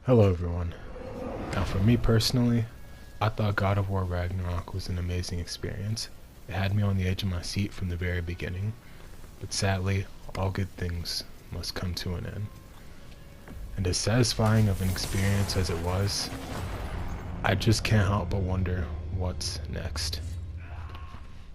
Hello everyone. Now for me personally, I thought God of War Ragnarok was an amazing experience. It had me on the edge of my seat from the very beginning, but sadly, all good things must come to an end. And as satisfying of an experience as it was, I just can't help but wonder what's next.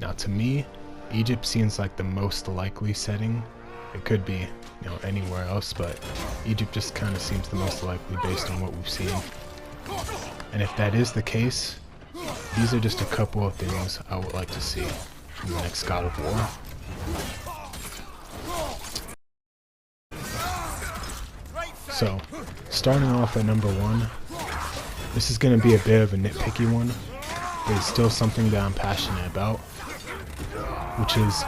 Now to me, Egypt seems like the most likely setting. It could be, anywhere else, but Egypt just kind of seems the most likely based on what we've seen. And if that is the case, these are just a couple of things I would like to see from the next God of War. So, starting off at number 1, this is going to be a bit of a nitpicky one, but it's still something that I'm passionate about, which is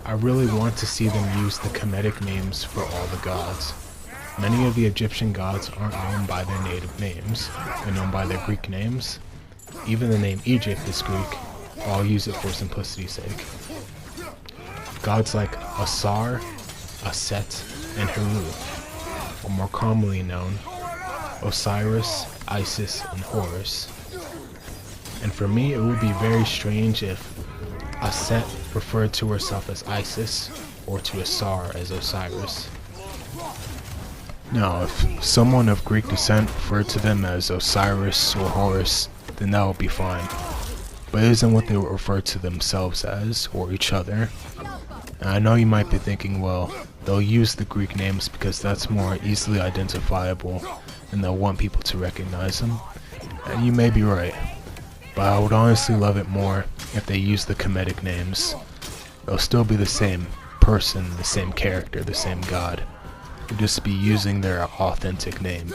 I really want to see them use the Kemetic names for all the gods. Many of the Egyptian gods aren't known by their native names, they're known by their Greek names. Even the name Egypt is Greek, I'll use it for simplicity's sake. Gods like Asar, Aset, and Heru, or more commonly known, Osiris, Isis, and Horus. And for me, it would be very strange if Aset referred to herself as Isis, or to Asar as Osiris. Now, if someone of Greek descent referred to them as Osiris or Horus, then that would be fine. But it isn't what they would refer to themselves as, or each other. And I know you might be thinking, well, they'll use the Greek names because that's more easily identifiable, and they'll want people to recognize them. And you may be right. But I would honestly love it more if they use the Kemetic names. They'll still be the same person, the same character, the same god. They'll just be using their authentic name.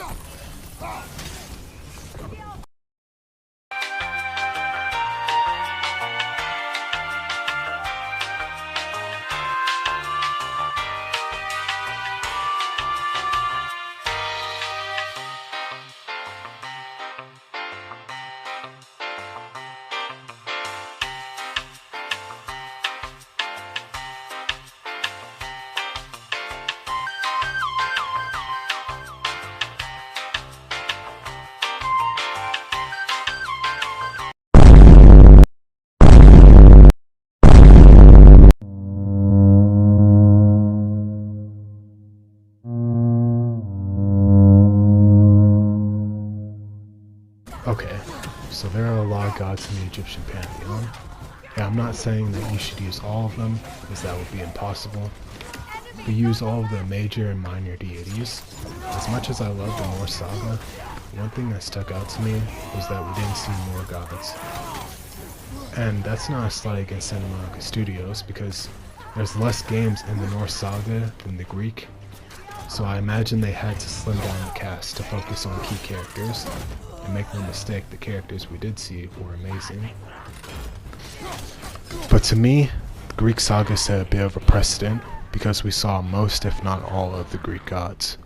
Okay, so there are a lot of gods in the Egyptian pantheon. And I'm not saying that you should use all of them, because that would be impossible. But use all of the major and minor deities. As much as I love the Norse saga, one thing that stuck out to me was that we didn't see more gods. And that's not a slight against Santa Monica Studios, because there's less games in the Norse saga than the Greek. So I imagine they had to slim down the cast to focus on key characters. And make no mistake, the characters we did see were amazing. But to me, the Greek saga set a bit of a precedent because we saw most, if not all, of the Greek gods.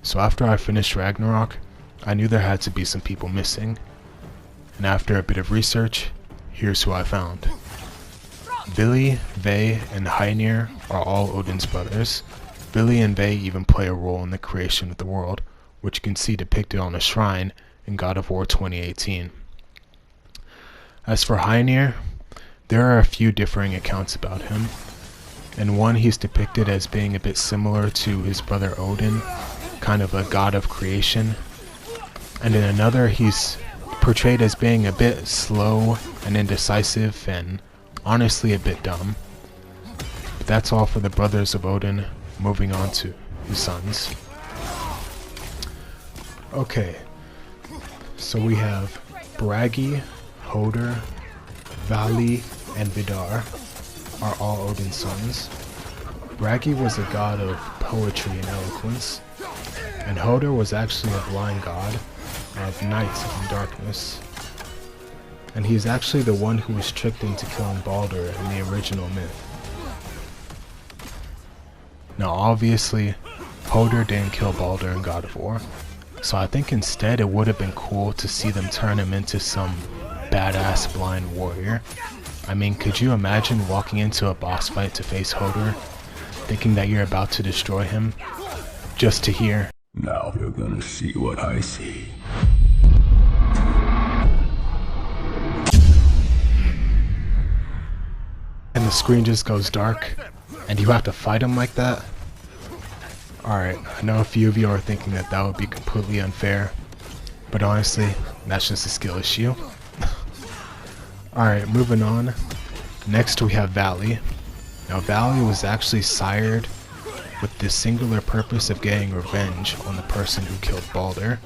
So after I finished Ragnarok, I knew there had to be some people missing. And after a bit of research, here's who I found. Vili, Ve, and Heinir are all Odin's brothers. Vili and Ve even play a role in the creation of the world, which you can see depicted on a shrine in God of War 2018. As for Heinir, there are a few differing accounts about him. In one, he's depicted as being a bit similar to his brother Odin, kind of a god of creation. And in another, he's portrayed as being a bit slow and indecisive and honestly a bit dumb. But that's all for the brothers of Odin. Moving on to his sons. Okay. So we have Bragi, Hoder, Vali, and Vidar are all Odin's sons. Bragi was a god of poetry and eloquence, and Hoder was actually a blind god of night and darkness. And he's actually the one who was tricked into killing Baldur in the original myth. Now obviously, Hoder didn't kill Baldur in God of War. So I think instead it would have been cool to see them turn him into some badass blind warrior. I mean, could you imagine walking into a boss fight to face Hoder, thinking that you're about to destroy him, just to hear, Now you're gonna see what I see. And the screen just goes dark, and you have to fight him like that? Alright, I know a few of you are thinking that that would be completely unfair, but honestly, that's just a skill issue. Alright, moving on. Next we have Valley. Now Valley was actually sired with the singular purpose of getting revenge on the person who killed Baldur.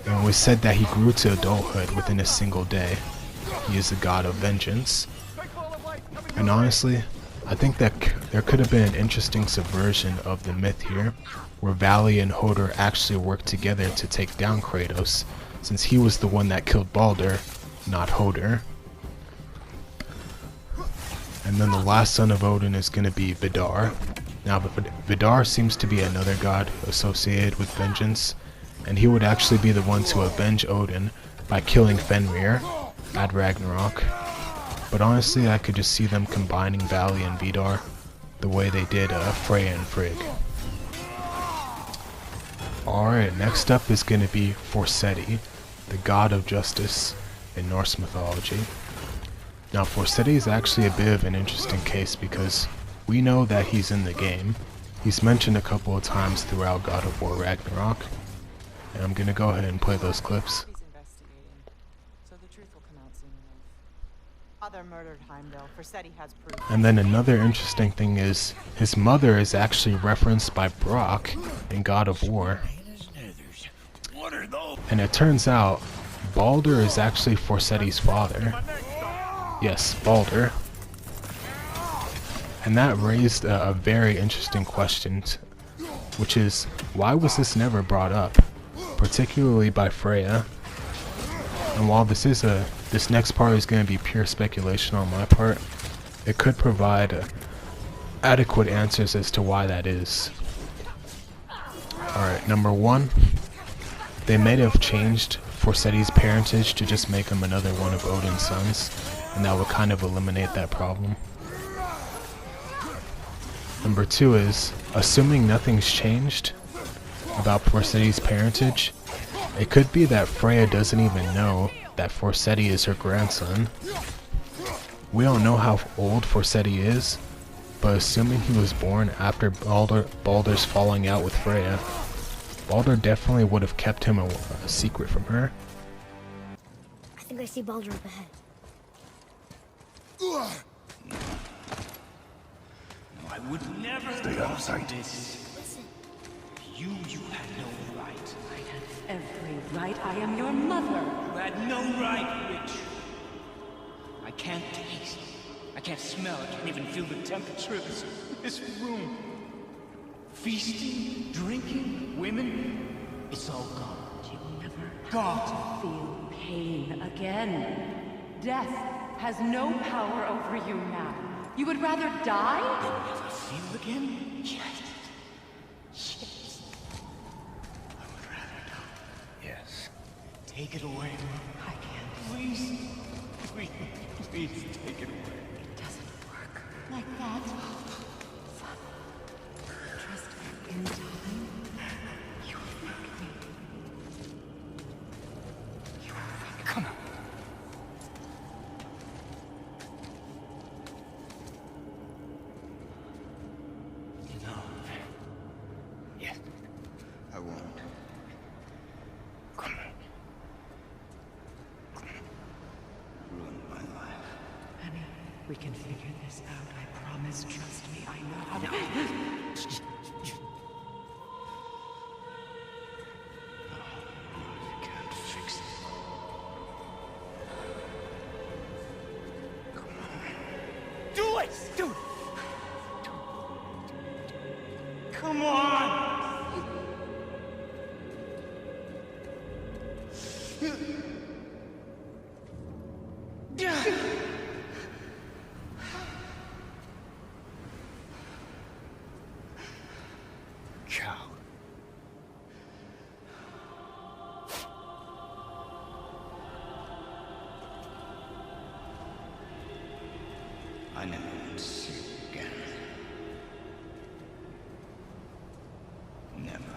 And it was said that he grew to adulthood within a single day. He is the god of vengeance. And honestly, I think that there could have been an interesting subversion of the myth here, where Valley and Hodur actually worked together to take down Kratos, since he was the one that killed Baldur, not Hodur. And then the last son of Odin is going to be Vidar. Now Vidar seems to be another god associated with vengeance, and he would actually be the one to avenge Odin by killing Fenrir at Ragnarok. But honestly, I could just see them combining Valley and Vidar the way they did Freya and Frigg. Alright, next up is going to be Forseti, the god of justice in Norse mythology. Now Forseti is actually a bit of an interesting case because we know that he's in the game. He's mentioned a couple of times throughout God of War Ragnarok. And I'm going to go ahead and play those clips. And then another interesting thing is, his mother is actually referenced by Brock in God of War. And it turns out, Baldur is actually Forseti's father. Yes, Baldur. And that raised a very interesting question, which is, why was this never brought up? Particularly by Freya. And while this next part is going to be pure speculation on my part, it could provide adequate answers as to why that is. Alright, number one, they may have changed Forseti's parentage to just make him another one of Odin's sons, and that would kind of eliminate that problem. Number two is, assuming nothing's changed about Forseti's parentage, it could be that Freya doesn't even know that Forseti is her grandson. We don't know how old Forseti is, but assuming he was born after Baldur's falling out with Freya, Baldur definitely would have kept him a secret from her. I think I see Baldur up ahead. No, I would never Stay out of sight. Listen. You had no right. I had every right. I am your mother. You had no right, witch. I can't taste. I can't smell. I can't even feel the temperature of this room. Feasting, drinking, women. It's all gone. You'll never Gone. feel pain again. Death has no power over you now. You would rather die? Never feel again? Yes. Yes. I would rather die. Yes. Take it away. I can't. Please. Please take it away. It doesn't work like that. Trust me. In time, you will thank me. You will thank me. Come on. No. Yes. I won't. Come on. Ruin my life. Honey, we can figure this out. I promise. Trust me. I know how to. You can't fix it. Come on. Do it! Do it! Come on! Cow. I never want to see you again. Never.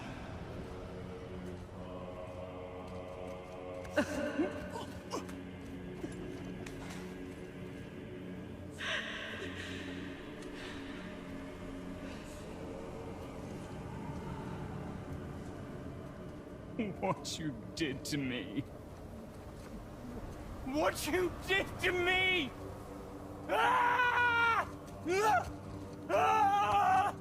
What you did to me. What you did to me! Ah! Ah! Ah!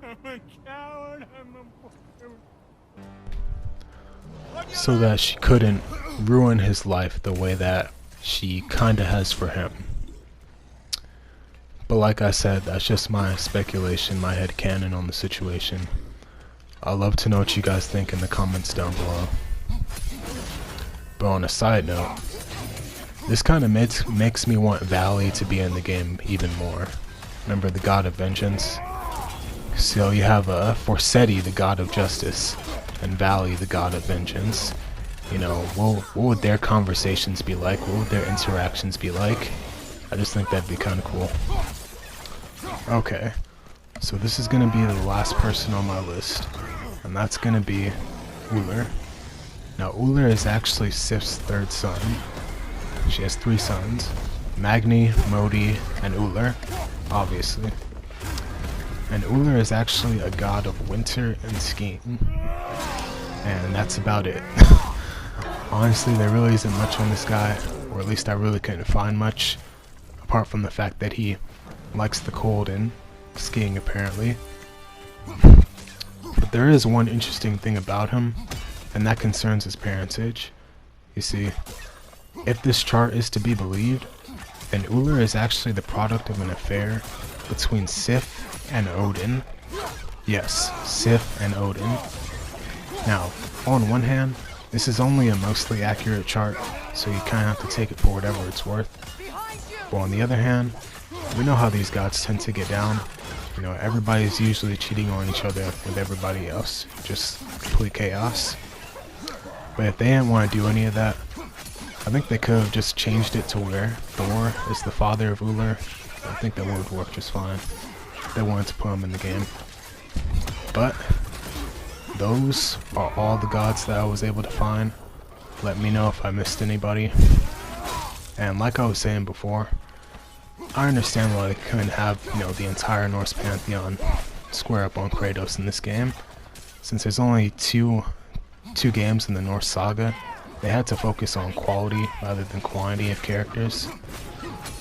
I'm a coward. So that she couldn't ruin his life the way that she kinda has for him. But like I said, that's just my speculation, my headcanon on the situation. I'd love to know what you guys think in the comments down below. But on a side note, this kind of makes me want Valley to be in the game even more. Remember the god of vengeance? So you have Forsetti, the god of justice, and Valley, the god of vengeance. You know, what would their conversations be like? What would their interactions be like? I just think that'd be kind of cool. Okay, so this is gonna be the last person on my list, and that's gonna be Uller. Now Uller is actually Sif's third son. She has 3 sons: Magni, Modi, and Uller, obviously. And Uller is actually a god of winter and skiing. And that's about it. Honestly, there really isn't much on this guy, or at least I really couldn't find much, apart from the fact that he likes the cold and skiing apparently. But there is one interesting thing about him, and that concerns his parentage. You see, if this chart is to be believed, then Uller is actually the product of an affair between Sif and Odin. Yes, Sif and Odin. Now, on one hand, this is only a mostly accurate chart, so you kind of have to take it for whatever it's worth. But on the other hand, we know how these gods tend to get down. You know, everybody's usually cheating on each other with everybody else. Just complete chaos. But if they didn't want to do any of that, I think they could have just changed it to where Thor is the father of Uller. I think that would work just fine. They wanted to put him in the game. But those are all the gods that I was able to find. Let me know if I missed anybody. And like I was saying before, I understand why they couldn't have, you know, the entire Norse pantheon square up on Kratos in this game. Since there's only two games in the Norse saga, they had to focus on quality rather than quantity of characters.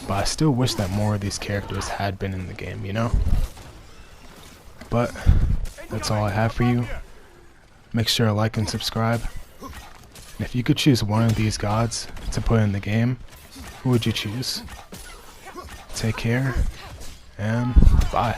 But I still wish that more of these characters had been in the game, you know? But that's all I have for you. Make sure to like and subscribe. And if you could choose one of these gods to put in the game, who would you choose? Take care, and bye.